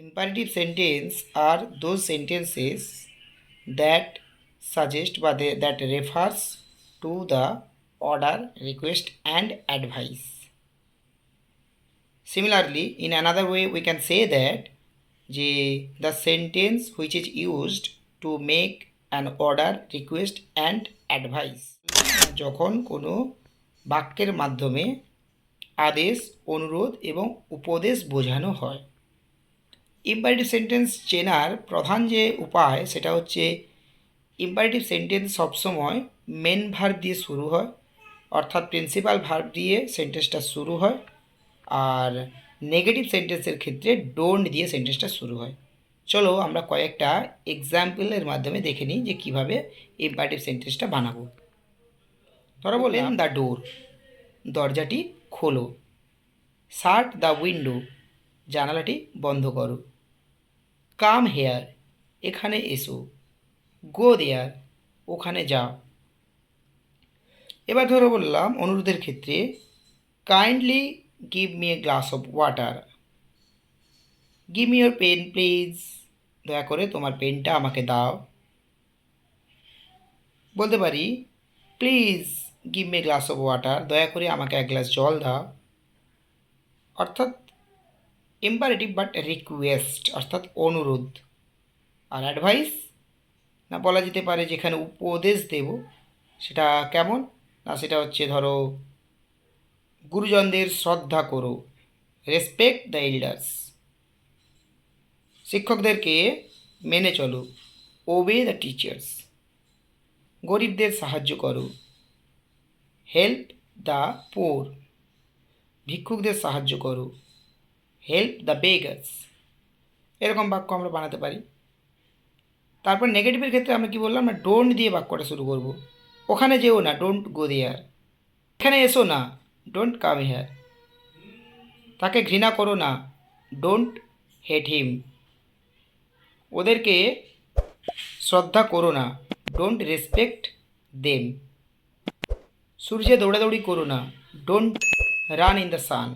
Imperative sentence are those sentences that suggest that refers to the order, request and advice. Similarly, in another way we can say that the sentence which is used to make an order, request and advice যখন কোনো বাক্যের মাধ্যমে আদেশ, অনুরোধ এবং উপদেশ বোঝানো হয়। ইম্পারেটিভ সেন্টেন্স চেনার প্রধান যে উপায় সেটা হচ্ছে ইম্পারেটিভ সেন্টেন্স সবসময় মেন ভার্ব দিয়ে শুরু হয়, অর্থাৎ প্রিন্সিপাল ভার্ব দিয়ে সেন্টেন্সটা শুরু হয়, আর নেগেটিভ সেন্টেন্সের ক্ষেত্রে ডোন্ট দিয়ে সেন্টেন্সটা শুরু হয়। চলো আমরা কয়েকটা এক্সাম্পলের মাধ্যমে দেখে নিই যে কীভাবে ইম্পারেটিভ সেন্টেন্সটা বানাবো। ধরো বললেন দ্য ডোর, দরজাটি খোলো। শাট দ্য উইন্ডো, জানালাটি বন্ধ করো। কাম হেয়ার, এখানে এসো। গো দেয়ার, ওখানে যাও। এবার ধরো বললাম অনুরোধের ক্ষেত্রে kindly give me a glass of water. Give me your pen please, দয়া করে তোমার পেনটা আমাকে দাও। বলতে পারি please give me a glass of water, দয়া করে আমাকে এক গ্লাস জল দাও। অর্থাৎ ইম্পারেটিভ বাট রিকোয়েস্ট, অর্থাৎ অনুরোধ। আর অ্যাডভাইস না বলা যেতে পারে যেখানে উপদেশ দেব, সেটা কেমন না, সেটা হচ্ছে ধরো গুরুজনদের শ্রদ্ধা করো, রেসপেক্ট দ্য এল্ডার্স। শিক্ষকদেরকে মেনে চলো, ওবে দ্য টিচার্স। গরিবদের সাহায্য করো, হেল্প দ্য পোর। ভিক্ষুকদের সাহায্য করো, হেল্প দ্য বেগার্স। এরকম বাক্য আমরা বানাতে পারি। তারপর নেগেটিভের ক্ষেত্রে আমরা কি বললাম না, ডোন্ট দিয়ে বাক্যটা শুরু করব। ওখানে যেও না, ডোন্ট গো দেয়ার। এখানে এসো না, ডোন্ট কাম হেয়ার। তাকে ঘৃণা করো না, ডোন্ট হেট হিম। ওদেরকে শ্রদ্ধা করো না, ডোন্ট রেসপেক্ট দেম। সূর্যে দৌড়াদৌড়ি করো না, don't run in the sun.